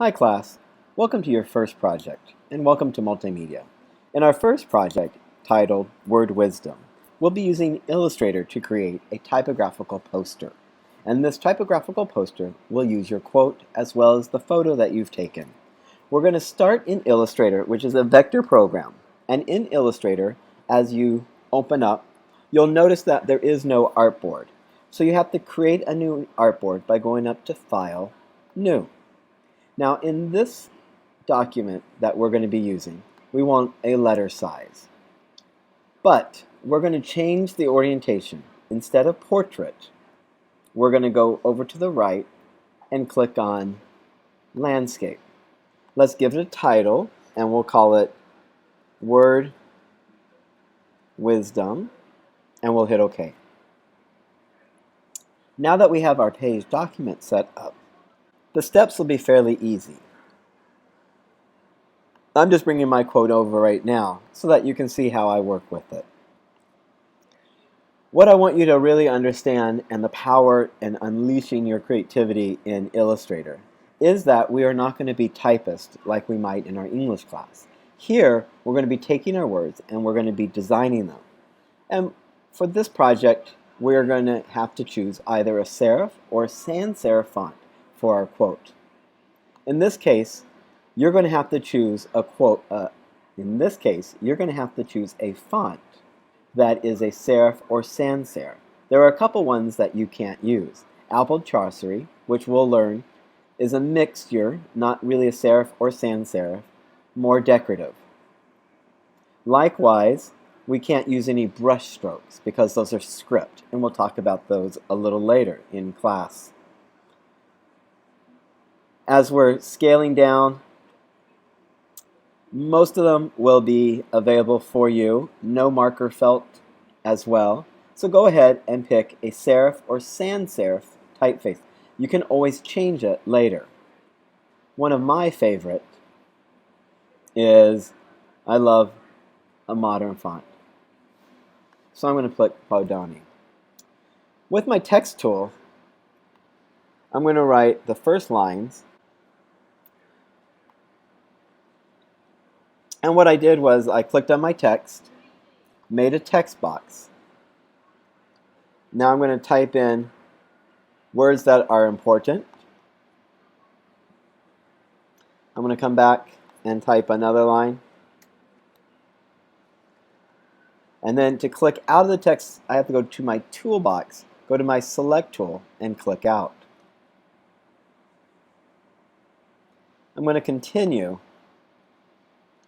Hi class, welcome to your first project, and welcome to Multimedia. In our first project, titled Word Wisdom, we'll be using Illustrator to create a typographical poster. And this typographical poster will use your quote as well as the photo that you've taken. We're going to start in Illustrator, which is a vector program. And in Illustrator, as you open up, you'll notice that there is no artboard. So you have to create a new artboard by going up to File, New. Now in this document that we're going to be using, we want a letter size. But we're going to change the orientation. Instead of portrait, we're going to go over to the right and click on landscape. Let's give it a title and we'll call it Word Wisdom and we'll hit OK. Now that we have our page document set up, the steps will be fairly easy. I'm just bringing my quote over right now so that you can see how I work with it. What I want you to really understand and the power in unleashing your creativity in Illustrator is that we are not going to be typists like we might in our English class. Here, we're going to be taking our words and we're going to be designing them. And for this project, we're going to have to choose either a serif or a sans serif font for our quote. In this case, you're going to have to choose a quote. In this case, you're going to have to choose a font that is a serif or sans serif. There are a couple ones that you can't use. Apple Chaucery, which we'll learn, is a mixture, not really a serif or sans serif, more decorative. Likewise, we can't use any brush strokes because those are script, and we'll talk about those a little later in class. As we're scaling down, most of them will be available for you. No marker felt as well. So go ahead and pick a serif or sans serif typeface. You can always change it later. One of my favorite is, I love a modern font. So I'm going to put Bodoni. With my text tool, I'm going to write the first lines. And what I did was I clicked on my text, made a text box. Now I'm going to type in words that are important. I'm going to come back and type another line. And then to click out of the text, I have to go to my toolbox, go to my select tool, and click out. I'm going to continue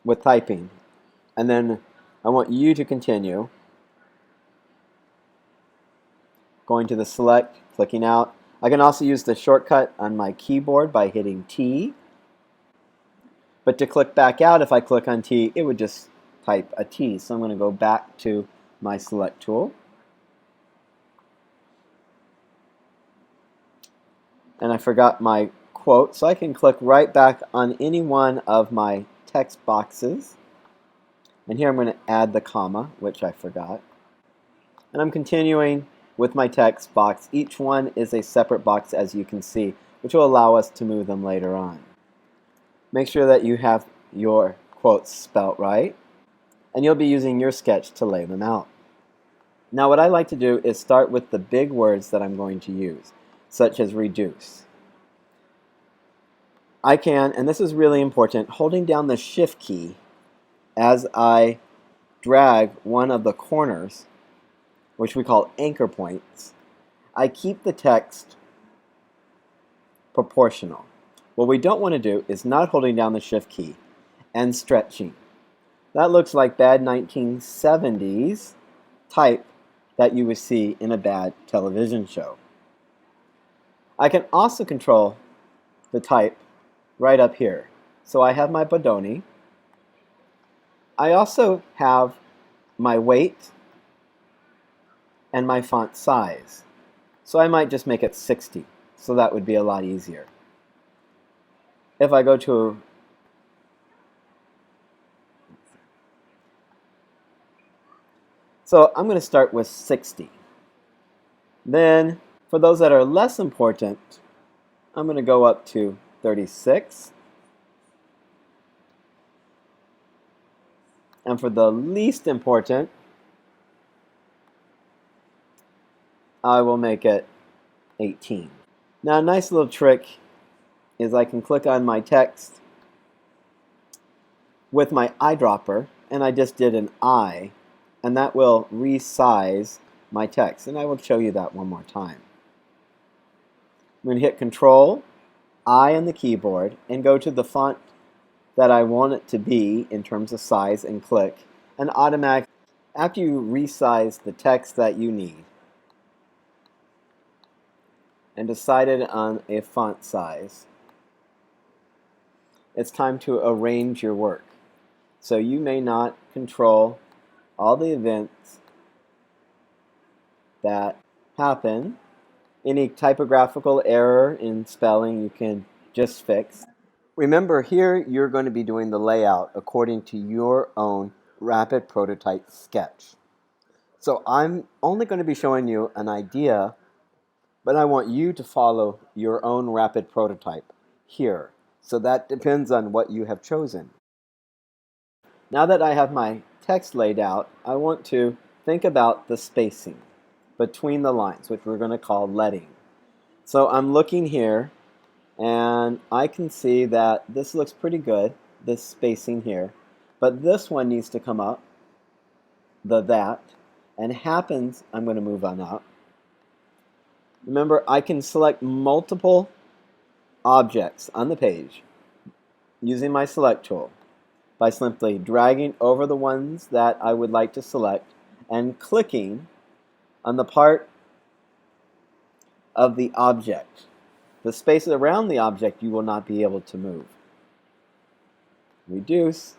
with typing, and then I want you to continue going to the select, clicking out. I can also use the shortcut on my keyboard by hitting T, but to click back out, if I click on T, it would just type a T. So I'm going to go back to my select tool, and I forgot my quote, so I can click right back on any one of my text boxes, and here I'm going to add the comma, which I forgot, and I'm continuing with my text box. Each one is a separate box, as you can see, which will allow us to move them later on. Make sure that you have your quotes spelt right, and you'll be using your sketch to lay them out. Now what I like to do is start with the big words that I'm going to use, such as reduce. I can, and this is really important, holding down the Shift key as I drag one of the corners, which we call anchor points, I keep the text proportional. What we don't want to do is not holding down the Shift key and stretching. That looks like bad 1970s type that you would see in a bad television show. I can also control the type right up here. So I have my Bodoni. I also have my weight and my font size. So I might just make it 60, so that would be a lot easier. If I go to So I'm going to start with 60. Then, for those that are less important, I'm going to go up to 36. And for the least important, I will make it 18. Now a nice little trick is I can click on my text with my eyedropper, and I just did an eye, and that will resize my text. And I will show you that one more time. I'm going to hit Control, I on the keyboard, and go to the font that I want it to be in terms of size and click, and automatically, after you resize the text that you need and decided on a font size, it's time to arrange your work. So you may not control all the events that happen. Any typographical error in spelling you can just fix. Remember, here you're going to be doing the layout according to your own rapid prototype sketch. So I'm only going to be showing you an idea, but I want you to follow your own rapid prototype here. So that depends on what you have chosen. Now that I have my text laid out, I want to think about the spacing between the lines, which we're going to call leading. So I'm looking here, and I can see that this looks pretty good, this spacing here, but this one needs to come up, that, and happens, I'm going to move on up. Remember, I can select multiple objects on the page using my select tool by simply dragging over the ones that I would like to select and clicking on the part of the object. The spaces around the object you will not be able to move. Reduce.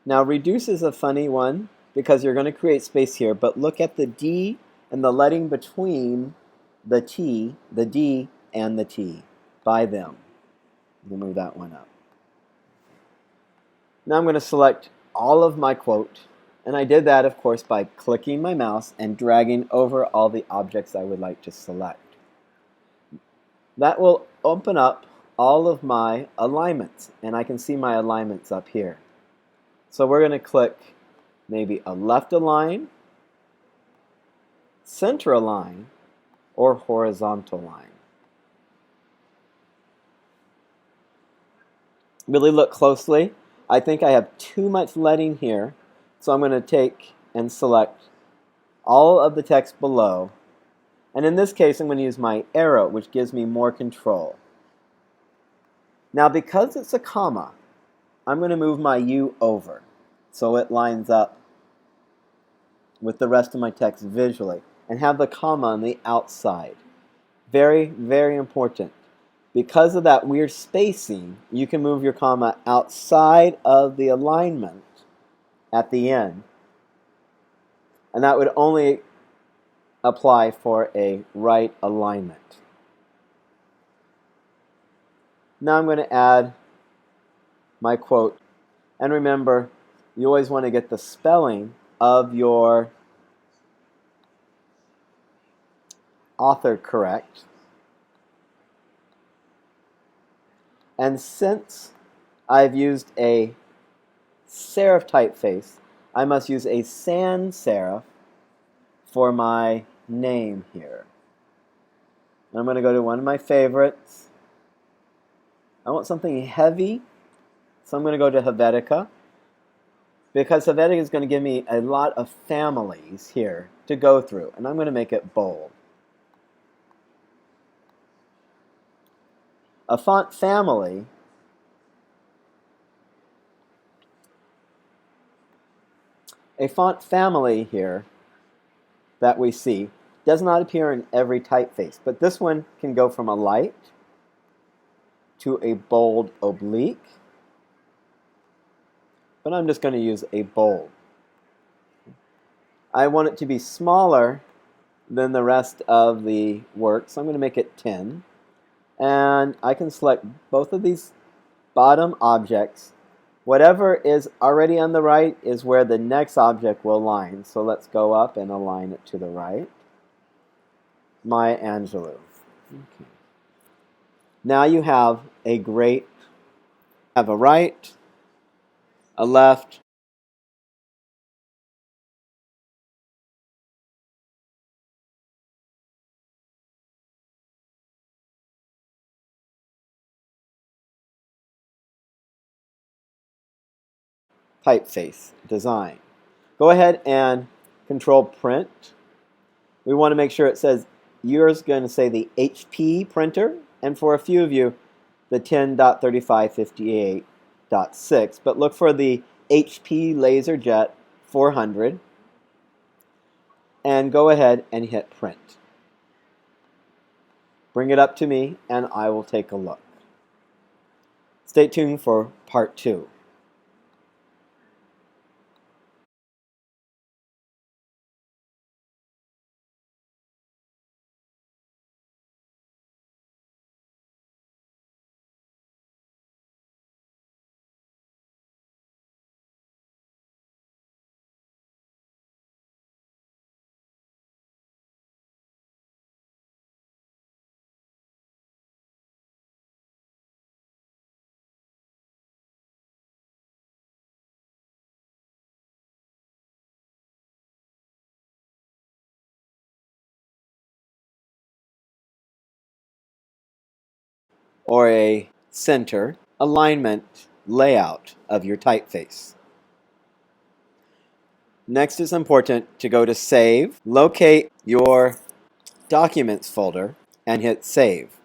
Now reduce is a funny one because you're going to create space here, but look at the D and the leading between the T, the D and the T by them. We'll move that one up. Now I'm going to select all of my quote, and I did that, of course, by clicking my mouse and dragging over all the objects I would like to select. That will open up all of my alignments, and I can see my alignments up here. So we're going to click maybe a left align, center align, or horizontal line. Really look closely. I think I have too much leading here, so I'm going to take and select all of the text below. And in this case, I'm going to use my arrow, which gives me more control. Now, because it's a comma, I'm going to move my U over so it lines up with the rest of my text visually and have the comma on the outside. Very, very important. Because of that weird spacing, you can move your comma outside of the alignment at the end. And that would only apply for a right alignment. Now I'm going to add my quote. And remember, you always want to get the spelling of your author correct. And since I've used a serif typeface, I must use a sans serif for my name here. And I'm going to go to one of my favorites. I want something heavy, so I'm going to go to Helvetica, because Helvetica is going to give me a lot of families here to go through, and I'm going to make it bold. A font family here that we see does not appear in every typeface, but this one can go from a light to a bold oblique, but I'm just going to use a bold. I want it to be smaller than the rest of the work, so I'm going to make it 10. And I can select both of these bottom objects. Whatever is already on the right is where the next object will align. So let's go up and align it to the right. Maya Angelou. Okay. Now you have a right, a left, typeface design. Go ahead and Control Print. We want to make sure it says, yours going to say the HP printer, and for a few of you, the 10.3558.6, but look for the HP LaserJet 400, and go ahead and hit Print. Bring it up to me, and I will take a look. Stay tuned for part 2. Or a center alignment layout of your typeface. Next, it's important to go to Save, locate your Documents folder, and hit Save.